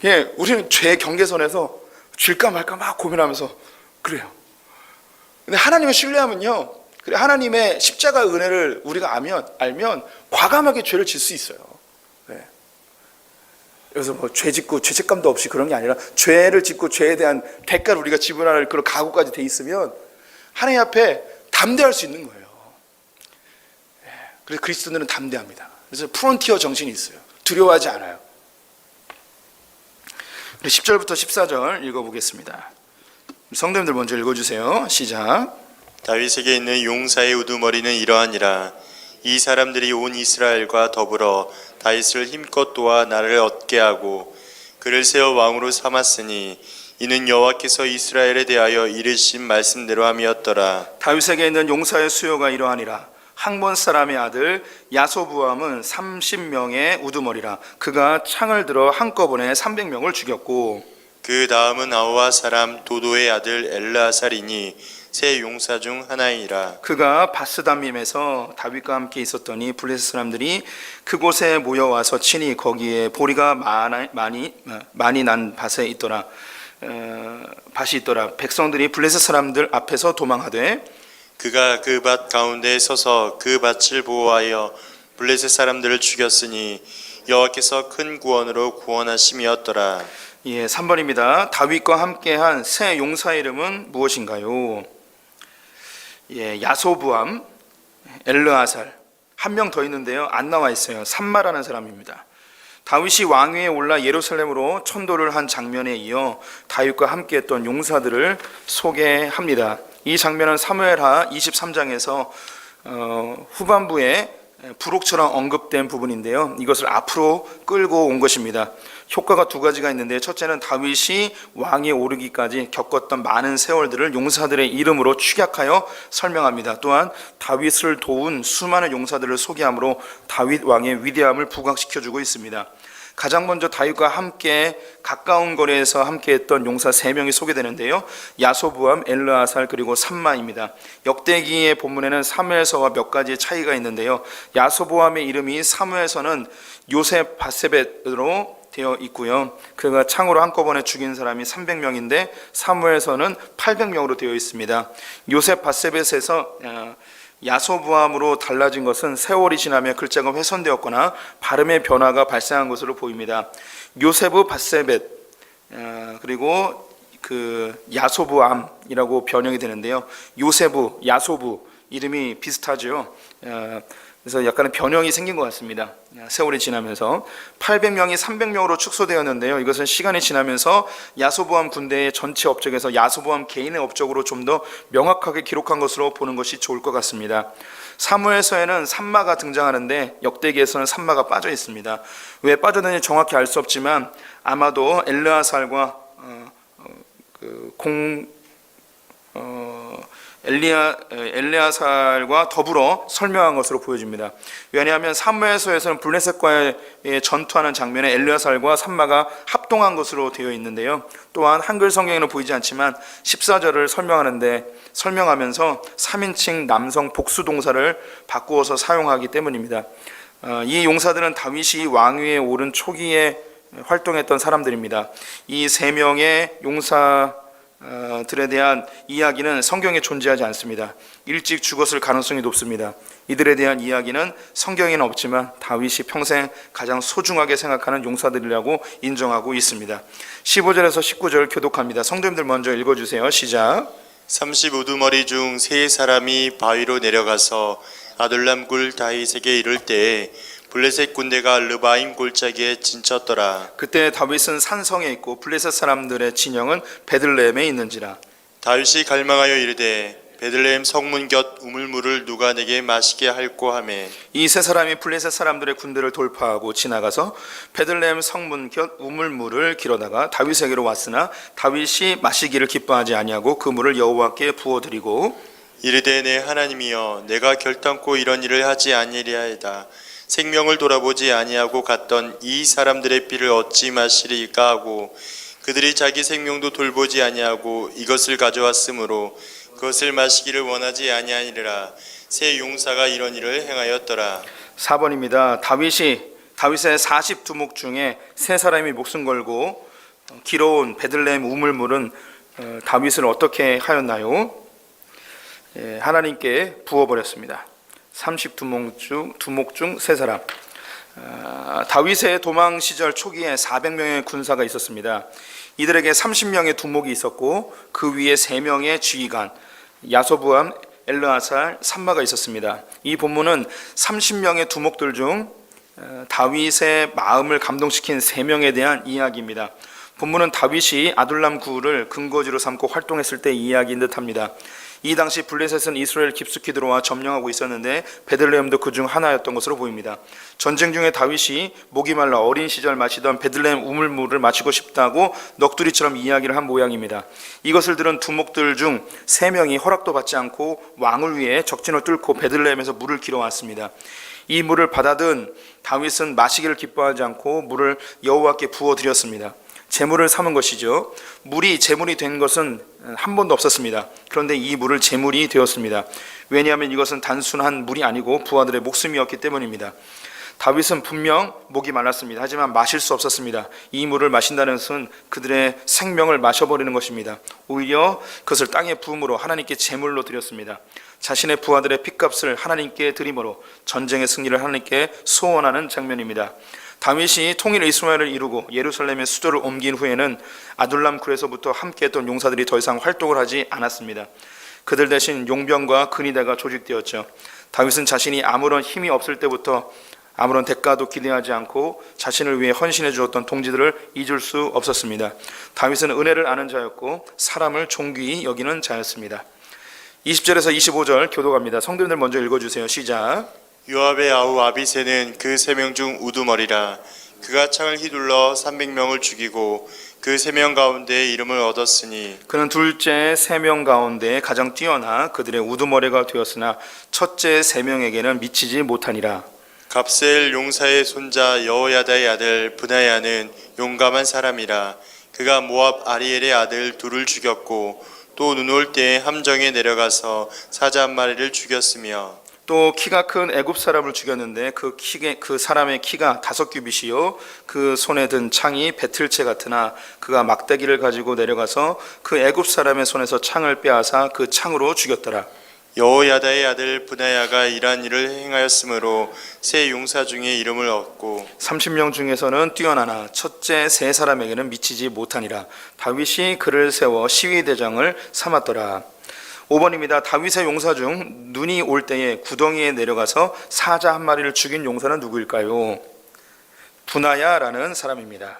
예, 우리는 죄 경계선에서 질까 말까 막 고민하면서 그래요. 근데 하나님을 신뢰하면요, 그래 하나님의 십자가 은혜를 우리가 알면 과감하게 죄를 질 수 있어요. 네. 그래서 뭐 죄 짓고 죄책감도 없이 그런 게 아니라 죄를 짓고 죄에 대한 대가를 우리가 지불할 그런 각오까지 돼 있으면 하나님 앞에 담대할 수 있는 거예요. 네. 그래서 그리스도인들은 담대합니다. 그래서 프론티어 정신이 있어요. 두려워하지 않아요. 10절부터 14절 읽어보겠습니다. 성도님들 먼저 읽어주세요. 시작. 다윗에게 있는 용사의 우두머리는 이러하니라. 이 사람들이 온 이스라엘과 더불어 다윗을 힘껏 도와 나를 얻게 하고 그를 세워 왕으로 삼았으니 이는 여호와께서 이스라엘에 대하여 이르신 말씀대로 함이었더라. 다윗에게 있는 용사의 수요가 이러하니라. 항본 사람의 아들 야소부암은 30명의 우두머리라. 그가 창을 들어 한꺼번에 300명을 죽였고 그 다음은 아우아 사람 도도의 아들 엘르아살이니 세 용사 중 하나이니라. 그가 바스담밈에서 다윗과 함께 있었더니 블레셋 사람들이 그곳에 모여와서 친히 거기에 보리가 많이 난 밭이 있더라. 백성들이 블레셋 사람들 앞에서 도망하되 그가 그 밭 가운데에 서서 그 밭을 보호하여 블레셋 사람들을 죽였으니 여호와께서 큰 구원으로 구원하심이었더라. 예, 3번입니다. 다윗과 함께한 세 용사의 이름은 무엇인가요? 예, 야소부암, 엘르아살, 한 명 더 있는데요. 안 나와 있어요. 삼마라는 사람입니다. 다윗이 왕위에 올라 예루살렘으로 천도를 한 장면에 이어 다윗과 함께했던 용사들을 소개합니다. 이 장면은 사무엘하 23장에서 후반부에 부록처럼 언급된 부분인데요. 이것을 앞으로 끌고 온 것입니다. 효과가 두 가지가 있는데 첫째는 다윗이 왕위에 오르기까지 겪었던 많은 세월들을 용사들의 이름으로 축약하여 설명합니다. 또한 다윗을 도운 수많은 용사들을 소개함으로 다윗 왕의 위대함을 부각시켜주고 있습니다. 가장 먼저 다윗과 함께 가까운 거리에서 함께했던 용사 3명이 소개되는데요. 야소부암, 엘르아살 그리고 삼마입니다. 역대기의 본문에는 사무엘서와 몇 가지의 차이가 있는데요. 야소부암의 이름이 사무엘서는 요셉 바세벳으로 되어 있고요. 그가 창으로 한꺼번에 죽인 사람이 300명인데 사무엘서는 800명으로 되어 있습니다. 요셉 바세벳에서 야소부암으로 달라진 것은 세월이 지나며 글자가 훼손되었거나 발음의 변화가 발생한 것으로 보입니다. 요세브 바세벳 그리고 그 야소부암이라고 변형이 되는데요. 요세부, 야소부 이름이 비슷하죠. 그래서 약간의 변형이 생긴 것 같습니다. 세월이 지나면서 800명이 300명으로 축소되었는데요. 이것은 시간이 지나면서 야소보암 군대의 전체 업적에서 야소보암 개인의 업적으로 좀 더 명확하게 기록한 것으로 보는 것이 좋을 것 같습니다. 사무엘서에는 삼마가 등장하는데 역대기에서는 삼마가 빠져 있습니다. 왜 빠졌는지 정확히 알 수 없지만 아마도 엘르아살과 엘레아살과 더불어 설명한 것으로 보여집니다. 왜냐하면 사무엘서에서는 블레셋과의 전투하는 장면에 엘레아살과 삼마가 합동한 것으로 되어 있는데요. 또한 한글 성경에는 보이지 않지만 14절을 설명하면서 3인칭 남성 복수 동사를 바꾸어서 사용하기 때문입니다. 이 용사들은 다윗이 왕위에 오른 초기에 활동했던 사람들입니다. 이 3명의 용사 들에 대한 이야기는 성경에 존재하지 않습니다. 일찍 죽었을 가능성이 높습니다. 이들에 대한 이야기는 성경에는 없지만 다윗이 평생 가장 소중하게 생각하는 용사들이라고 인정하고 있습니다. 15절에서 19절 교독합니다. 성도님들 먼저 읽어주세요. 시작. 35두머리 중 세 사람이 바위로 내려가서 아둘람 굴 다윗에게 이를 때에 블레셋 군대가 르바임 골짜기에 진쳤더라. 그때 다윗은 산성에 있고 블레셋 사람들의 진영은 베들레헴에 있는지라. 다윗이 갈망하여 이르되 베들레헴 성문 곁 우물물을 누가 내게 마시게 할꼬 하매 이 세 사람이 블레셋 사람들의 군대를 돌파하고 지나가서 베들레헴 성문 곁 우물물을 길어다가 다윗에게로 왔으나 다윗이 마시기를 기뻐하지 아니하고 그 물을 여호와께 부어드리고 이르되 내 하나님이여 내가 결단코 이런 일을 하지 아니리하이다. 생명을 돌아보지 아니하고 갔던 이 사람들의 피를 어찌 마시리까 하고 그들이 자기 생명도 돌보지 아니하고 이것을 가져왔으므로 그것을 마시기를 원하지 아니하니라. 세 용사가 이런 일을 행하였더라. 4번입니다. 다윗의 40두목 중에 세 사람이 목숨 걸고 길어온 베들레헴 우물물은 다윗을 어떻게 하였나요? 하나님께 부어버렸습니다. 30두목 중 세 사람. 다윗의 도망 시절 초기에 400명의 군사가 있었습니다. 이들에게 30명의 두목이 있었고 그 위에 3명의 지휘관 야소부암, 엘르아살, 삼마가 있었습니다. 이 본문은 30명의 두목들 중 다윗의 마음을 감동시킨 3명에 대한 이야기입니다. 본문은 다윗이 아둘람 굴을 근거지로 삼고 활동했을 때 이야기인 듯합니다. 이 당시 블레셋은 이스라엘 깊숙이 들어와 점령하고 있었는데 베들레헴도 그 중 하나였던 것으로 보입니다. 전쟁 중에 다윗이 목이 말라 어린 시절 마시던 베들레헴 우물물을 마시고 싶다고 넋두리처럼 이야기를 한 모양입니다. 이것을 들은 두목들 중 3명이 허락도 받지 않고 왕을 위해 적진을 뚫고 베들레헴에서 물을 길어왔습니다. 이 물을 받아든 다윗은 마시기를 기뻐하지 않고 물을 여호와께 부어드렸습니다. 제물을 삼은 것이죠. 물이 제물이 된 것은 한 번도 없었습니다. 그런데 이 물을 제물이 되었습니다. 왜냐하면 이것은 단순한 물이 아니고 부하들의 목숨이었기 때문입니다. 다윗은 분명 목이 말랐습니다. 하지만 마실 수 없었습니다. 이 물을 마신다는 것은 그들의 생명을 마셔버리는 것입니다. 오히려 그것을 땅에 부음으로 하나님께 제물로 드렸습니다. 자신의 부하들의 핏값을 하나님께 드림으로 전쟁의 승리를 하나님께 소원하는 장면입니다. 다윗이 통일 이스라엘을 이루고 예루살렘의 수도를 옮긴 후에는 아둘람 굴에서부터 함께했던 용사들이 더 이상 활동을 하지 않았습니다. 그들 대신 용병과 근위대가 조직되었죠. 다윗은 자신이 아무런 힘이 없을 때부터 아무런 대가도 기대하지 않고 자신을 위해 헌신해 주었던 동지들을 잊을 수 없었습니다. 다윗은 은혜를 아는 자였고 사람을 존귀히 여기는 자였습니다. 20절에서 25절 교독합니다. 성도님들 먼저 읽어주세요. 시작. 요압의 아우 아비새는 그 3명 중 우두머리라. 그가 창을 휘둘러 300명을 죽이고 그 3명 가운데 이름을 얻었으니 그는 둘째 3명 가운데 가장 뛰어나 그들의 우두머리가 되었으나 첫째 3명에게는 미치지 못하니라. 갑셀 용사의 손자 여호야다의 아들 브나야는 용감한 사람이라. 그가 모압 아리엘의 아들 둘을 죽였고 또 눈 올 때에 함정에 내려가서 사자 1마리를 죽였으며 또 키가 큰 애굽 사람을 죽였는데 그 사람의 키가 5규빗이요 그 손에 든 창이 배틀채 같으나 그가 막대기를 가지고 내려가서 그 애굽 사람의 손에서 창을 빼앗아 그 창으로 죽였더라. 여호야다의 아들 브나야가 이러한 일을 행하였으므로 세 용사 중에 이름을 얻고 30명 중에서는 뛰어나나 첫째 3사람에게는 미치지 못하니라. 다윗이 그를 세워 시위대장을 삼았더라. 5번입니다. 다윗의 용사 중 눈이 올 때에 구덩이에 내려가서 사자 1마리를 죽인 용사는 누구일까요? 브나야라는 사람입니다.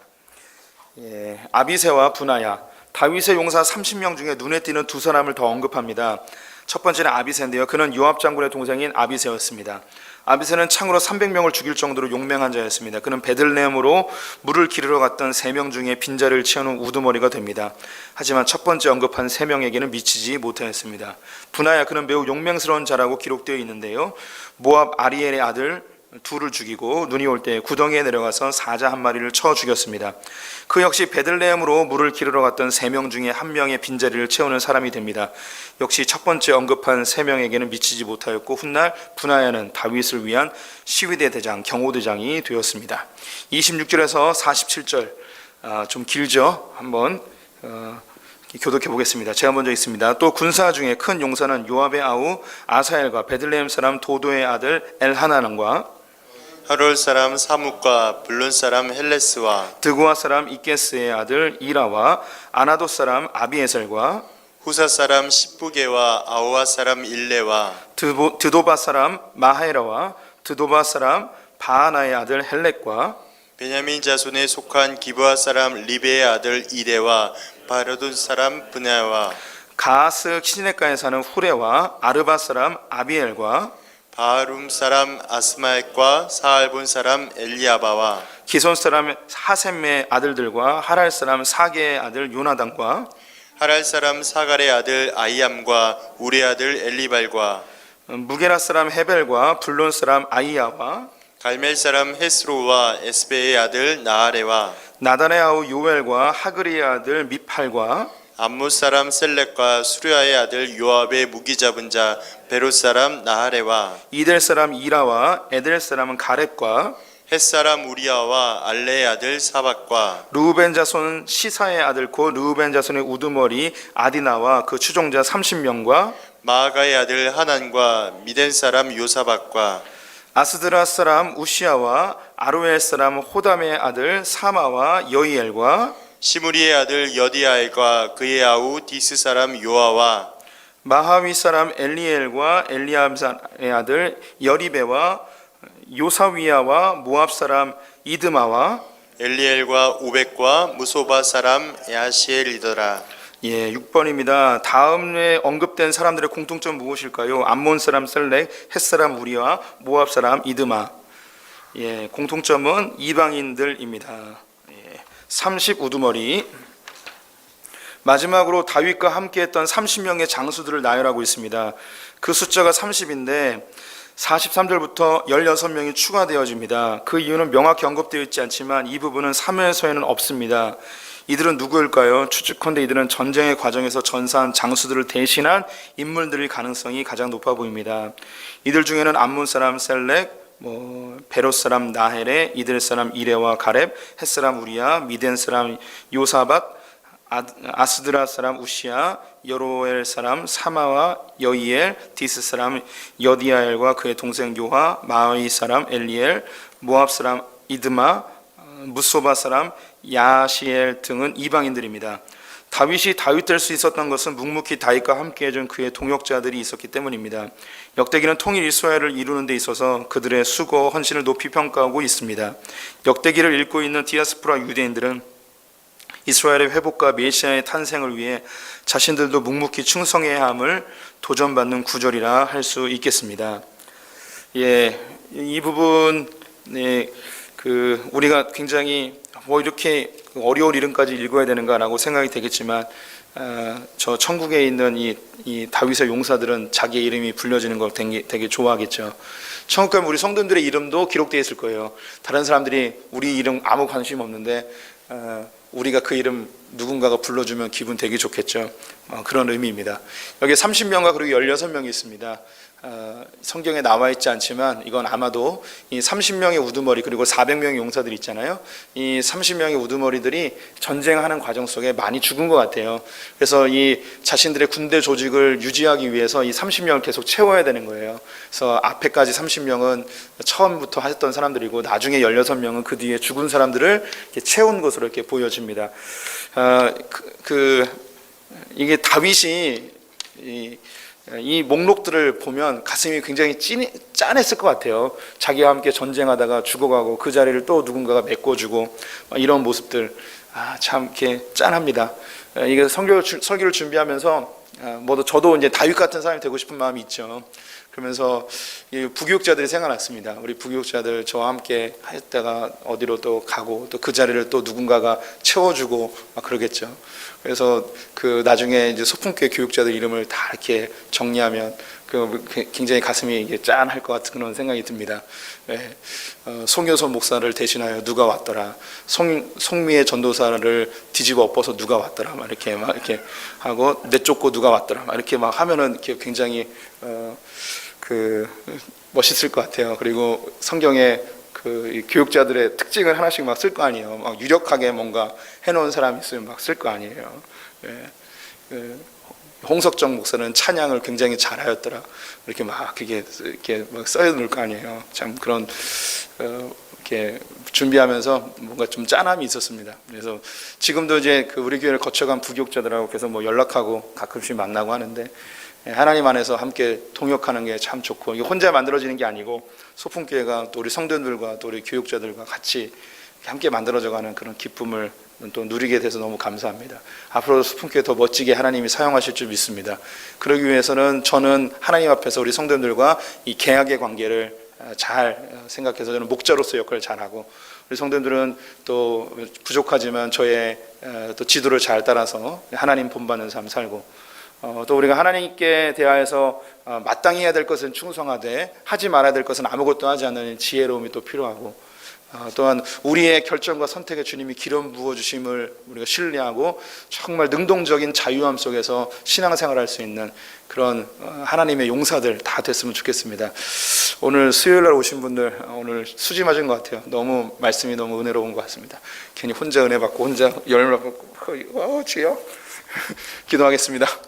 아비새와 브나야. 다윗의 용사 30명 중에 눈에 띄는 2사람을 더 언급합니다. 첫 번째는 아비새인데요. 그는 요압 장군의 동생인 아비새였습니다. 아비새는 창으로 300명을 죽일 정도로 용맹한 자였습니다. 그는 베들레헴으로 물을 기르러 갔던 3명 중에 빈자리를 채우는 우두머리가 됩니다. 하지만 첫 번째 언급한 3명에게는 미치지 못하였습니다. 브나야, 그는 매우 용맹스러운 자라고 기록되어 있는데요. 모압 아리엘의 아들 둘을 죽이고 눈이 올 때 구덩이에 내려가서 사자 1마리를 쳐 죽였습니다. 그 역시 베들레헴으로 물을 기르러 갔던 3명 중에 1명의 빈자리를 채우는 사람이 됩니다. 역시 첫 번째 언급한 3명에게는 미치지 못하였고 훗날 브나야는 다윗을 위한 시위대 대장, 경호대장이 되었습니다. 26절에서 47절 좀 길죠? 한번 교독해 보겠습니다. 제가 먼저 있습니다. 또 군사 중에 큰 용사는 요압의 아우 아사엘과 베들레헴 사람 도도의 아들 엘하나난과 하롤 사람 사묵과 블론 사람 헬레스와 드고아 사람 이게스의 아들 이라와 아나도 사람 아비에셀과 후사 사람 십부게와 아오아 사람 일레와 드도바 사람 마하에라와 드도바 사람 바하나의 아들 헬렉과 베냐민 자손에 속한 기브아 사람 리베의 아들 이데와 바르돈 사람 브나와 가스 시네가에 사는 후레와 아르바 사람 아비엘과 바하룸 사람 아스마액과 사알본 사람 엘리아바와 기손 사람 하셈의 아들들과 하랄 사람 사게의 아들 요나단과 하랄 사람 사갈의 아들 아이암과 우리 아들 엘리발과 무게라 사람 헤벨과 블론 사람 아이야와 갈멜 사람 헤스로와 에스베의 아들 나아레와 나단의 아우 요엘과 하그리의 아들 미팔과 암무 사람 셀렉과 수르야의 아들 요압의 무기 잡은 자 베롯 사람 나하레와 이델 사람 이라와 에델 사람은 가렙과 헷 사람 우리아와 알레의 아들 사박과 르우벤 자손 시사의 아들 곧 르우벤 자손의 우두머리 아디나와 그 추종자 30명과 마아가의 아들 하난과 미덴 사람 요사박과 아스드라 사람 우시아와 아로엘 사람 호담의 아들 사마와 여이엘과 시무리의 아들 여디아엘과 그의 아우 디스 사람 요아와 마하위 사람 엘리엘과 엘리암의 아들 여리베와 요사위야와 모압 사람 이드마와 엘리엘과 우백과 무소바 사람 야시엘이더라. 6번입니다. 다음에 언급된 사람들의 공통점 무엇일까요? 암몬 사람 셀렉, 헷 사람 우리와 모압 사람 이드마. 공통점은 이방인들입니다. 30 우두머리. 마지막으로 다윗과 함께했던 30명의 장수들을 나열하고 있습니다. 그 숫자가 30인데 43절부터 16명이 추가되어집니다. 그 이유는 명확히 언급되어 있지 않지만 이 부분은 사무엘서에는 없습니다. 이들은 누구일까요? 추측컨대 이들은 전쟁의 과정에서 전사한 장수들을 대신한 인물들일 가능성이 가장 높아 보입니다. 이들 중에는 암몬 사람 셀렉, 베롯 사람 나헬레, 이들 사람 이레와 가렙, 헷 사람 우리야, 미덴 사람 요사밧, 아스드라 사람 우시아, 여로엘 사람 사마와 여이엘, 디스 사람 여디아엘과 그의 동생 요하, 마의 사람 엘리엘, 모압 사람 이드마, 무소바 사람 야시엘 등은 이방인들입니다. 다윗이 다윗 될 수 있었던 것은 묵묵히 다윗과 함께 해준 그의 동역자들이 있었기 때문입니다. 역대기는 통일 이스라엘을 이루는 데 있어서 그들의 수고, 헌신을 높이 평가하고 있습니다. 역대기를 읽고 있는 디아스포라 유대인들은 이스라엘의 회복과 메시아의 탄생을 위해 자신들도 묵묵히 충성해야 함을 도전받는 구절이라 할 수 있겠습니다. 이 부분 우리가 굉장히 이렇게 어려운 이름까지 읽어야 되는가라고 생각이 되겠지만 저 천국에 있는 이 다윗의 용사들은 자기의 이름이 불려지는 걸 되게 좋아하겠죠. 천국 가면 우리 성도들의 이름도 기록되어 있을 거예요. 다른 사람들이 우리 이름 아무 관심 없는데 우리가 그 이름 누군가가 불러주면 기분 되게 좋겠죠. 그런 의미입니다. 여기 30명과 그리고 16명이 있습니다. 성경에 나와 있지 않지만 이건 아마도 이 30명의 우두머리 그리고 400명의 용사들이 있잖아요. 이 30명의 우두머리들이 전쟁하는 과정 속에 많이 죽은 것 같아요. 그래서 이 자신들의 군대 조직을 유지하기 위해서 이 30명을 계속 채워야 되는 거예요. 그래서 앞에까지 30명은 처음부터 하셨던 사람들이고 나중에 16명은 그 뒤에 죽은 사람들을 이렇게 채운 것으로 이렇게 보여집니다. 이게 다윗이 이 목록들을 보면 가슴이 굉장히 짠했을 것 같아요. 자기와 함께 전쟁하다가 죽어가고 그 자리를 또 누군가가 메꿔주고 이런 모습들 참 이렇게 짠합니다. 이게 설교를 준비하면서 저도 이제 다윗 같은 사람이 되고 싶은 마음이 있죠. 그러면서 부교육자들이 생각났습니다. 우리 부교육자들 저와 함께 했다가 어디로 또 가고 또 그 자리를 또 누군가가 채워주고 막 그러겠죠. 그래서 그 나중에 이제 소풍교회 교육자들 이름을 다 이렇게 정리하면 굉장히 가슴이 짠할 것 같은 그런 생각이 듭니다. 송효선 목사를 대신하여 누가 왔더라. 송미의 전도사를 뒤집어 엎어서 누가 왔더라. 막 이렇게 하고 내쫓고 누가 왔더라. 막 이렇게 막 하면은 이렇게 굉장히 멋있을 것 같아요. 그리고 성경에 이 교육자들의 특징을 하나씩 막 쓸 거 아니에요. 막 유력하게 뭔가 해놓은 사람이 있으면 막 쓸 거 아니에요. 홍석정 목사는 찬양을 굉장히 잘하였더라. 이렇게 막 이렇게 막 써놓을 거 아니에요. 참 그런 이렇게 준비하면서 뭔가 좀 짠함이 있었습니다. 그래서 지금도 이제 그 우리 교회를 거쳐간 부교육자들하고 계속 뭐 연락하고 가끔씩 만나고 하는데, 하나님 안에서 함께 동역하는 게 참 좋고, 이게 혼자 만들어지는 게 아니고 소풍교회가 또 우리 성도들과 또 우리 교육자들과 같이 함께 만들어져가는 그런 기쁨을 또 누리게 돼서 너무 감사합니다. 앞으로 소풍교회 더 멋지게 하나님이 사용하실 줄 믿습니다. 그러기 위해서는 저는 하나님 앞에서 우리 성도들과 이 계약의 관계를 잘 생각해서 저는 목자로서 역할을 잘하고, 우리 성도들은 또 부족하지만 저의 또 지도를 잘 따라서 하나님 본받는 삶 살고, 또 우리가 하나님께 대하여서 마땅히 해야 될 것은 충성하되 하지 말아야 될 것은 아무것도 하지 않는 지혜로움이 또 필요하고, 또한 우리의 결정과 선택에 주님이 기름 부어주심을 우리가 신뢰하고 정말 능동적인 자유함 속에서 신앙생활할 수 있는 그런 하나님의 용사들 다 됐으면 좋겠습니다. 오늘 수요일날 오신 분들 오늘 수지 맞은 것 같아요. 너무 말씀이 너무 은혜로운 것 같습니다. 괜히 혼자 은혜 받고 혼자 열매 받고 주여 기도하겠습니다.